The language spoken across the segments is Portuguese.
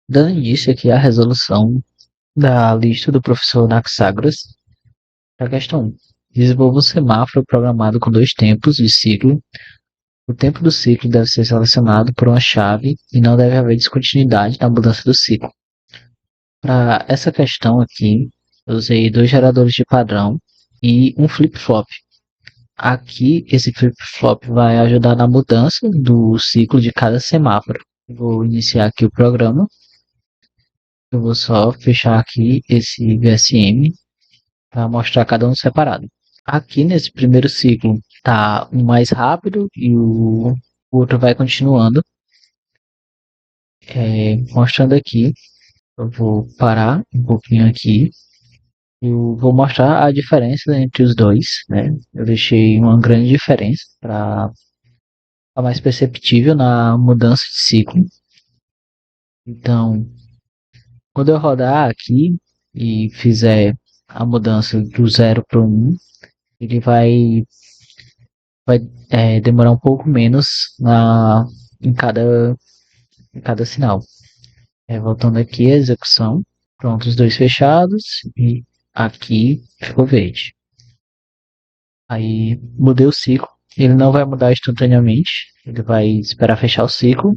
Dando início aqui à resolução da lista do professor Anaxágoras, para a questão 1. Desenvolva um semáforo programado com dois tempos de ciclo. O tempo do ciclo deve ser selecionado por uma chave e não deve haver descontinuidade na mudança do ciclo. Para essa questão aqui, eu usei dois geradores de padrão e um flip-flop. Aqui, esse flip-flop vai ajudar na mudança do ciclo de cada semáforo. Vou iniciar aqui o programa. Eu vou só fechar aqui esse VSM para mostrar cada um separado. Aqui nesse primeiro ciclo tá um mais rápido e o outro vai continuando. Mostrando aqui, eu vou parar um pouquinho aqui. Eu vou mostrar a diferença entre os dois, né? Eu deixei uma grande diferença para ficar mais perceptível na mudança de ciclo. Então, quando eu rodar aqui e fizer a mudança do 0 para o 1, ele vai demorar um pouco menos em cada sinal. Voltando aqui a execução. Pronto, os dois fechados e aqui ficou verde. Aí mudei o ciclo. Ele não vai mudar instantaneamente. Ele vai esperar fechar o ciclo.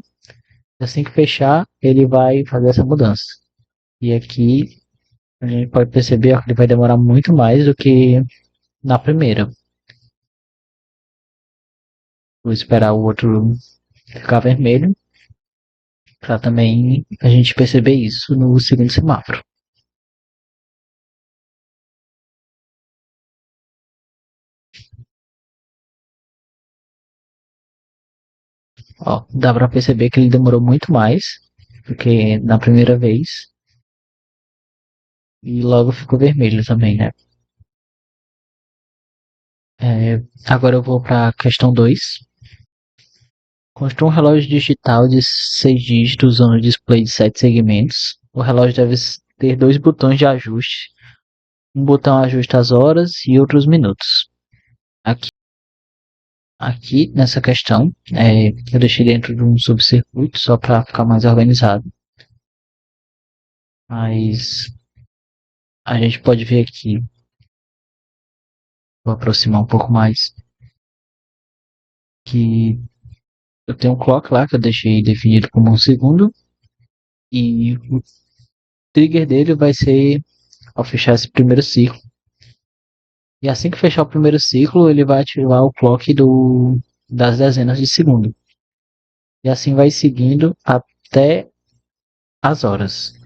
Assim que fechar, ele vai fazer essa mudança. E aqui a gente pode perceber que ele vai demorar muito mais do que na primeira. Vou esperar o outro ficar vermelho para também a gente perceber isso no segundo semáforo. Ó, dá para perceber que ele demorou muito mais do que na primeira vez e logo ficou vermelho também, né? Agora eu vou para a questão 2. Construa um relógio digital de 6 dígitos usando um display de 7 segmentos. O relógio deve ter dois botões de ajuste. Um botão ajusta as horas e outros minutos. Aqui, aqui nessa questão, eu deixei dentro de um subcircuito só para ficar mais organizado. Mas a gente pode ver aqui, vou aproximar um pouco mais, que eu tenho um clock lá que eu deixei definido como um segundo. E o trigger dele vai ser ao fechar esse primeiro ciclo. E assim que fechar o primeiro ciclo, ele vai ativar o clock das dezenas de segundo. E assim vai seguindo até as horas.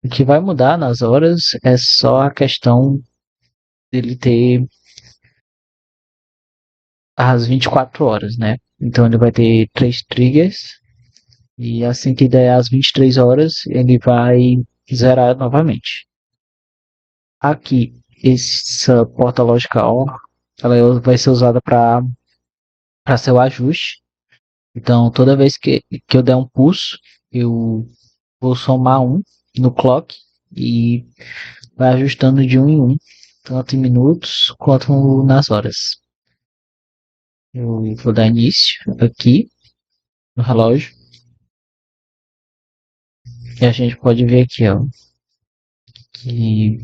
O que vai mudar nas horas é só a questão dele ter as 24 horas, né? Então ele vai ter 3 triggers e assim que der as 23 horas, ele vai zerar novamente. Aqui, essa porta lógica OR, ela vai ser usada para ser o ajuste. Então, toda vez que eu der um pulso, eu vou somar um no clock e vai ajustando de um em um, tanto em minutos quanto nas horas. Eu vou dar início aqui no relógio e a gente pode ver aqui, ó, que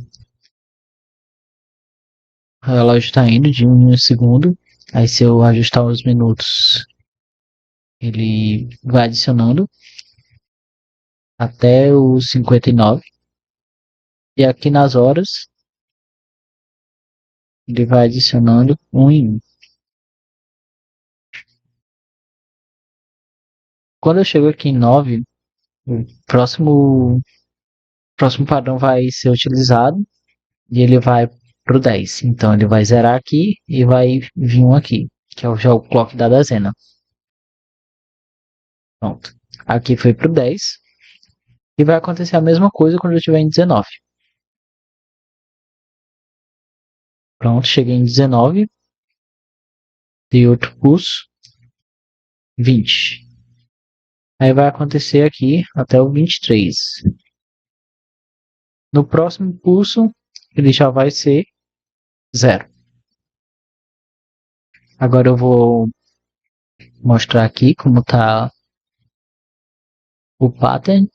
o relógio está indo de um em um segundo. Aí, se eu ajustar os minutos, ele vai adicionando até os 59. E aqui nas horas, ele vai adicionando um em um. Quando eu chego aqui em 9, o próximo padrão vai ser utilizado e ele vai pro 10. Então ele vai zerar aqui e vai vir um aqui, que é já o clock da dezena. Pronto. Aqui foi pro 10 e vai acontecer a mesma coisa quando eu estiver em 19. Pronto, cheguei em 19. Dei outro pulso. 20. Aí vai acontecer aqui até o 23. No próximo pulso, ele já vai ser 0. Agora eu vou mostrar aqui como está o pattern.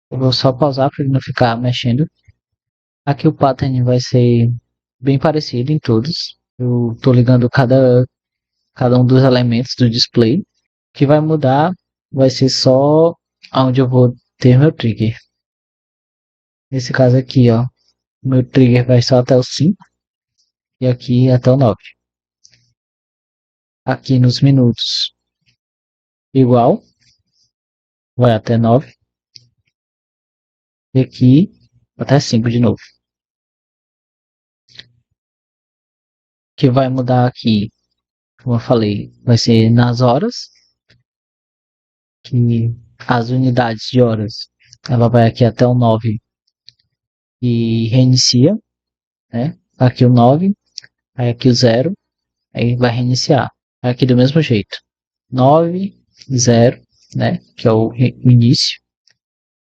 Eu vou só pausar para ele não ficar mexendo. Aqui o pattern vai ser bem parecido em todos. Eu estou ligando cada um dos elementos do display. O que vai mudar vai ser só onde eu vou ter meu trigger. Nesse caso aqui, ó, meu trigger vai só até o 5 e aqui até o 9. Aqui nos minutos, igual, vai até 9 e aqui até 5 de novo. O que vai mudar aqui, como eu falei, vai ser nas horas, que as unidades de horas, ela vai aqui até o 9 e reinicia, né? Aqui o 9, aí aqui o 0, aí vai reiniciar. Aqui do mesmo jeito. 9, 0, né? Que é o início.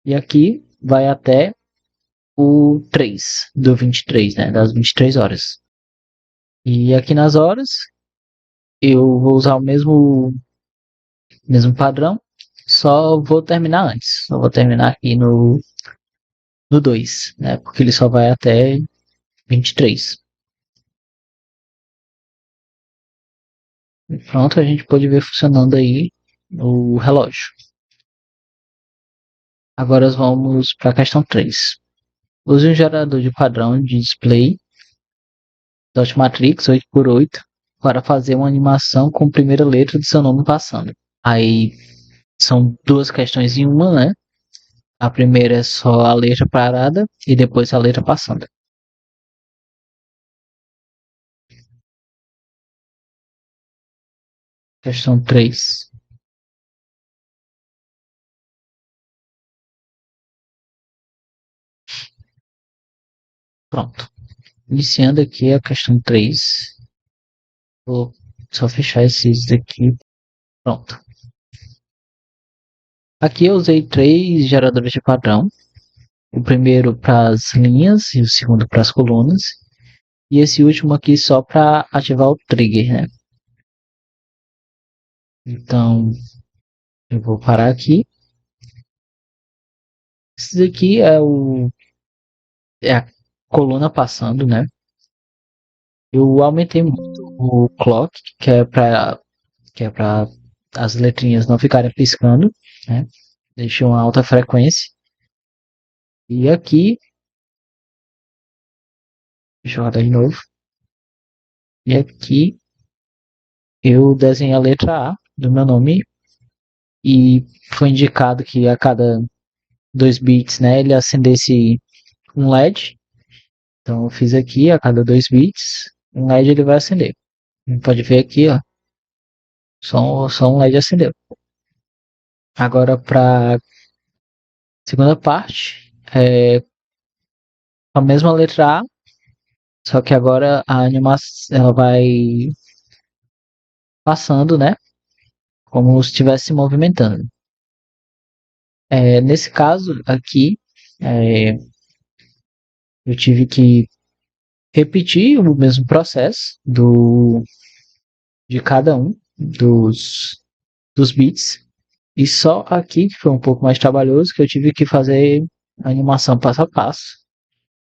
E aqui vai até o 3 do 23, né? Das 23 horas. E aqui nas horas, eu vou usar o mesmo padrão, só vou terminar antes. Só vou terminar aqui no 2, né? Porque ele só vai até 23. E pronto, a gente pode ver funcionando aí o relógio. Agora vamos para a questão 3. Use um gerador de padrão de display Dot Matrix 8x8 para fazer uma animação com a primeira letra do seu nome passando. Aí são duas questões em uma, né? A primeira é só a letra parada e depois a letra passando. Questão 3. Pronto. Iniciando aqui a questão 3. Vou só fechar esses daqui. Pronto. Aqui eu usei 3 geradores de padrão. O primeiro para as linhas e o segundo para as colunas. E esse último aqui só para ativar o trigger, né? Então, eu vou parar aqui. Esse daqui é a coluna passando, né? Eu aumentei muito o clock, que é para as letrinhas não ficarem piscando, né? Deixei uma alta frequência. E aqui, deixa eu rodar de novo. E aqui eu desenhei a letra A do meu nome e foi indicado que a cada 2 bits, né, ele acendesse um LED. Então eu fiz aqui a cada 2 bits, um LED ele vai acender. Pode ver aqui, ó, só um LED acendeu. Agora para segunda parte, é a mesma letra A, só que agora a animação ela vai passando, né? Como se estivesse se movimentando. Nesse caso aqui, é, eu tive que repetir o mesmo processo de cada um dos bits. E só aqui, que foi um pouco mais trabalhoso, que eu tive que fazer a animação passo a passo.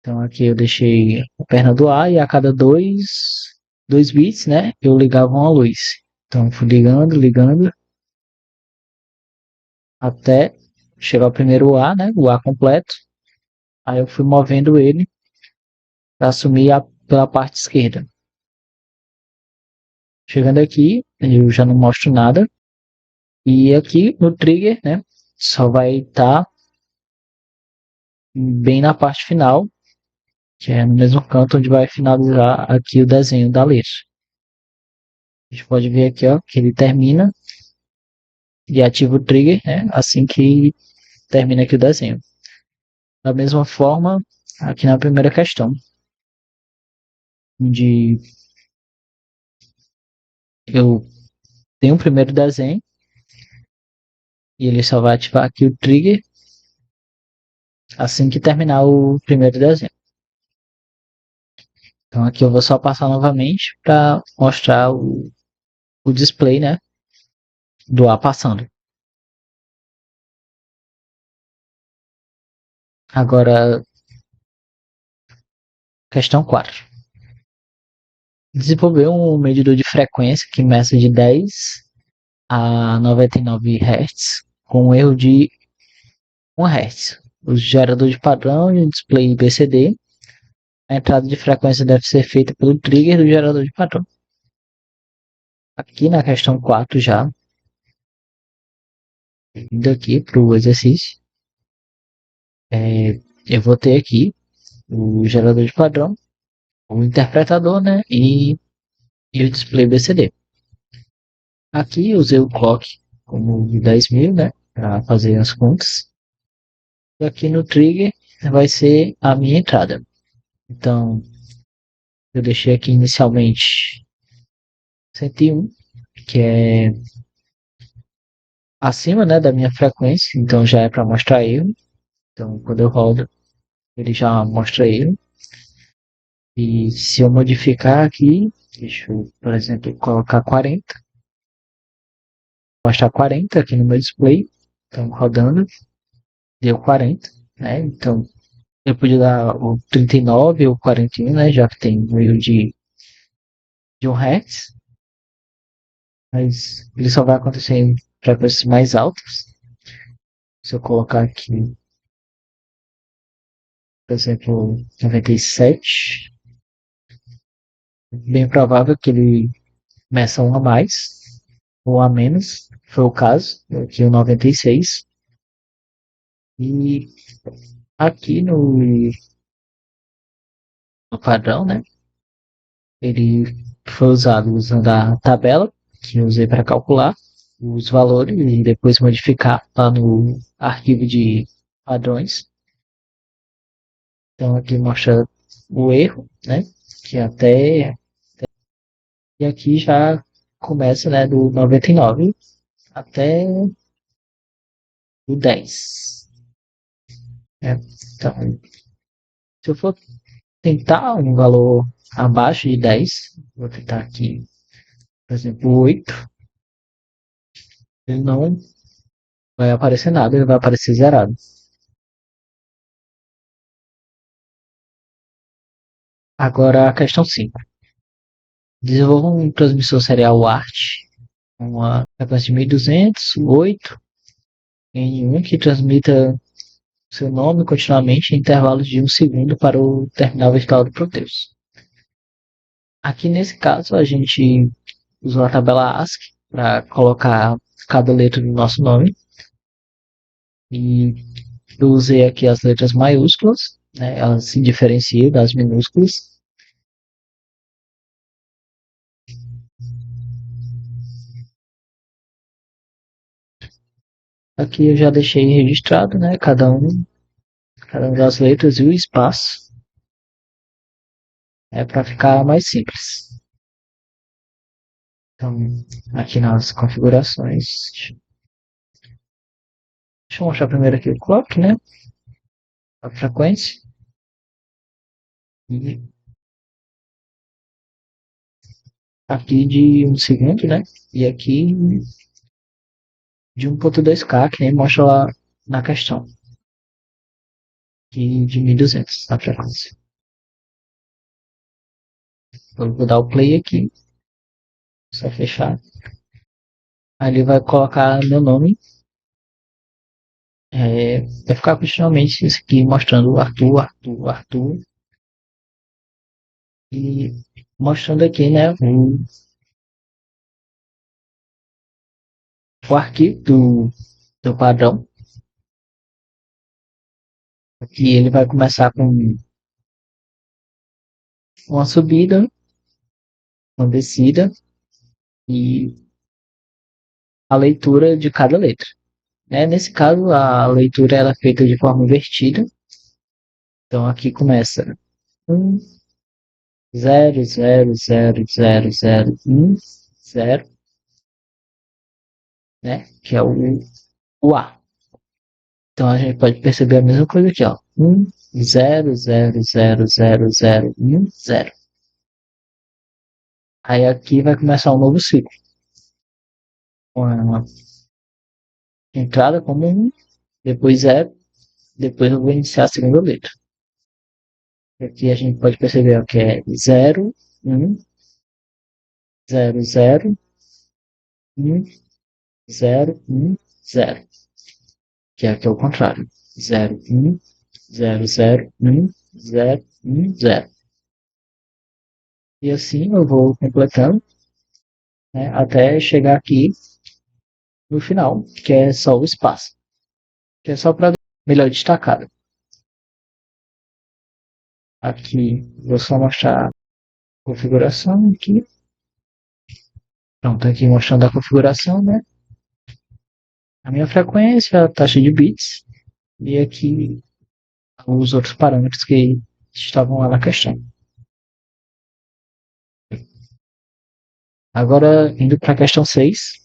Então aqui eu deixei a perna do ar e a cada dois bits, né, eu ligava uma luz. Então fui ligando, até chegar o primeiro A, né, o A completo. Aí eu fui movendo ele para assumir pela parte esquerda. Chegando aqui, eu já não mostro nada. E aqui no trigger, né, só vai estar bem na parte final, que é no mesmo canto onde vai finalizar aqui o desenho da letra. A gente pode ver aqui, ó, que ele termina e ativa o trigger, né, assim que termina aqui o desenho. Da mesma forma, aqui na primeira questão, onde eu tenho o primeiro desenho e ele só vai ativar aqui o trigger assim que terminar o primeiro desenho. Então aqui eu vou só passar novamente para mostrar o display, né, do A passando. Agora, questão 4. Desenvolveu um medidor de frequência que meça de 10 a 99 Hz com um erro de 1 Hz. O gerador de padrão e o display BCD. A entrada de frequência deve ser feita pelo trigger do gerador de padrão. Aqui na questão 4 já, indo aqui para o exercício, eu vou ter aqui o gerador de padrão, o interpretador, né, e o display BCD. Aqui usei o clock como 10.000, né, para fazer as contas. E aqui no trigger vai ser a minha entrada. Então, eu deixei aqui inicialmente 101, que é acima, né, da minha frequência, então já é para mostrar erro. Então, quando eu rodo, ele já mostra erro. E se eu modificar aqui, deixa eu, por exemplo, colocar 40, mostrar 40 aqui no meu display. Então, rodando, deu 40, né? Então, eu podia dar o 39 ou 41, né? Já que tem um erro de 1 Hz. Mas ele só vai acontecer em frequências mais altas. Se eu colocar aqui, por exemplo, 97, bem provável que ele meça um a mais ou a menos. Foi o caso, aqui o 96. E aqui no padrão, né? Ele foi usado usando a tabela que eu usei para calcular os valores e depois modificar lá no arquivo de padrões. Então aqui mostra o erro, né? Que até e aqui já começa, né, do 99 até o 10. Né? Então, se eu for tentar um valor abaixo de 10, vou tentar aqui, por exemplo, 8, ele não vai aparecer nada, ele vai aparecer zerado. Agora a questão 5. Desenvolva um transmissor serial ART, uma frequência de 1200, 8, em um que transmita seu nome continuamente em intervalos de 1 segundo para o terminal virtual do Proteus. Aqui nesse caso a gente usou a tabela ASCII para colocar cada letra do nosso nome e eu usei aqui as letras maiúsculas, né, elas se diferenciam das minúsculas. Aqui eu já deixei registrado, né, cada uma das letras e o espaço, para ficar mais simples. Então, aqui nas configurações, deixa eu mostrar primeiro aqui o clock, né, a frequência, e aqui de 1 segundo, né, e aqui de 1.2K, que nem mostra lá na questão, e de 1200 a frequência. Eu vou dar o play aqui, só fechar. Aí ele vai colocar meu nome. Vai ficar continuamente isso aqui mostrando Arthur, Arthur, Arthur. E mostrando aqui, né, o arquivo do padrão. Aqui ele vai começar com uma subida, uma descida e a leitura de cada letra. Nesse caso, a leitura ela é feita de forma invertida. Então aqui começa 1, 0, 0, 0, 0, 0, 1, 0, né? Que é o A. Então a gente pode perceber a mesma coisa aqui, ó. 1, 0, 0, 0, 0, 0, 1, 0. Aí aqui vai começar um novo ciclo. Uma entrada como 1, depois 0, Depois eu vou iniciar a segunda letra. Aqui a gente pode perceber ó, que é 0, 1, 0, 0, 1, 0, 1, 0. Que aqui é o contrário. 0, 1, 0, 0, 1, 0, 1, 0. E assim eu vou completando, né, até chegar aqui no final, que é só o espaço. Que é só para melhor destacado. Aqui vou só mostrar a configuração aqui. Pronto, aqui mostrando a configuração, né? A minha frequência, a taxa de bits e aqui os outros parâmetros que estavam lá na questão. Agora, indo para a questão 6,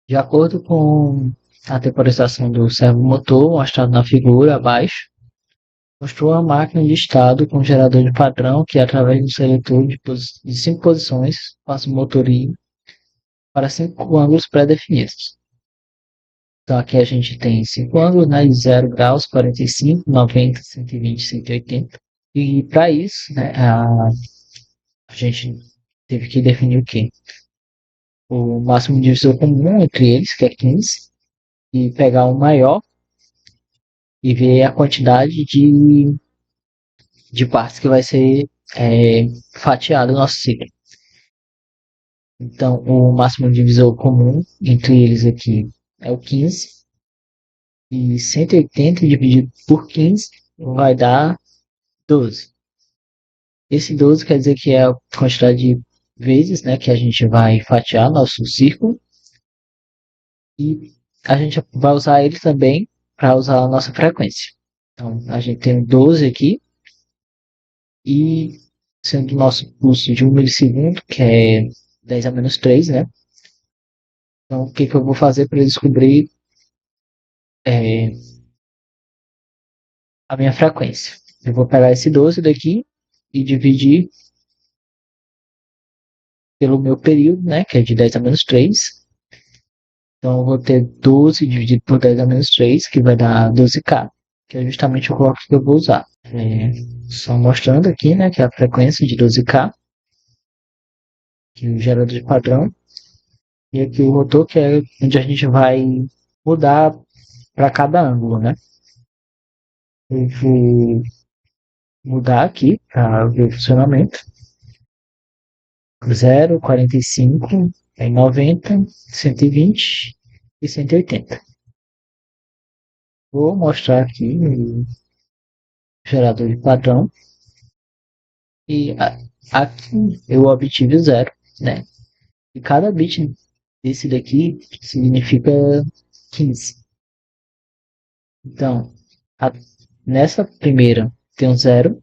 de acordo com a temporização do servomotor mostrado na figura abaixo, mostrou a máquina de estado com gerador de padrão que, através do seletor de 5 posições, passa o motor I para 5 ângulos pré-definidos. Então aqui a gente tem 5 ângulos, né, de 0 graus, 45, 90, 120, 180. E para isso, né, a gente teve que definir o quê? O máximo divisor comum entre eles, que é 15, e pegar o maior e ver a quantidade de partes que vai ser fatiado no nosso ciclo. Então, o máximo divisor comum entre eles aqui é o 15, e 180 dividido por 15 vai dar 12. Esse 12 quer dizer que é a quantidade de vezes, né, que a gente vai fatiar nosso círculo, e a gente vai usar ele também para usar a nossa frequência. Então, a gente tem 12 aqui, e sendo o nosso pulso de 1 milissegundo, que é 10 a menos 3, né? Então, o que, que eu vou fazer para descobrir é, a minha frequência? Eu vou pegar esse 12 daqui e dividir pelo meu período, né? Que é de 10 a menos 3. Então, eu vou ter 12 dividido por 10 a menos 3, que vai dar 12K, que é justamente o clock que eu vou usar. Só mostrando aqui, né, que é a frequência de 12K, que é o gerador de padrão, e aqui o rotor, que é onde a gente vai mudar para cada ângulo, né? Eu vou mudar aqui para ver o funcionamento. 0, 45, 90, 120 e 180. Vou mostrar aqui o gerador de padrão. E aqui eu obtive 0, né? E cada bit desse daqui significa 15. Então, a, nessa primeira tem um 0,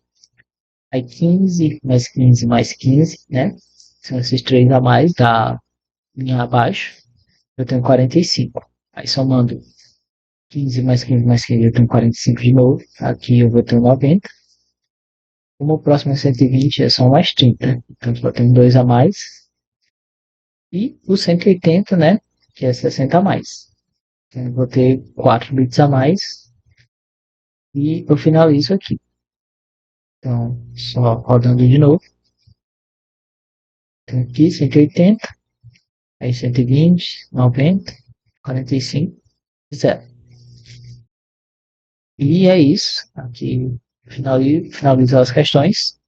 aí 15 mais 15 mais 15, né? São esses três a mais da linha abaixo. Eu tenho 45. Aí somando 15 mais 15 mais 15, eu tenho 45 de novo. Aqui eu vou ter 90. Como o próximo é 120, é só mais 30. Então eu tenho 2 a mais. E o 180, né? Que é 60 a mais. Então eu vou ter 4 bits a mais. E eu finalizo aqui. Então, só rodando de novo. Tem aqui 180, aí 120, 90, 45, 0. E é isso. Aqui finalizo as questões.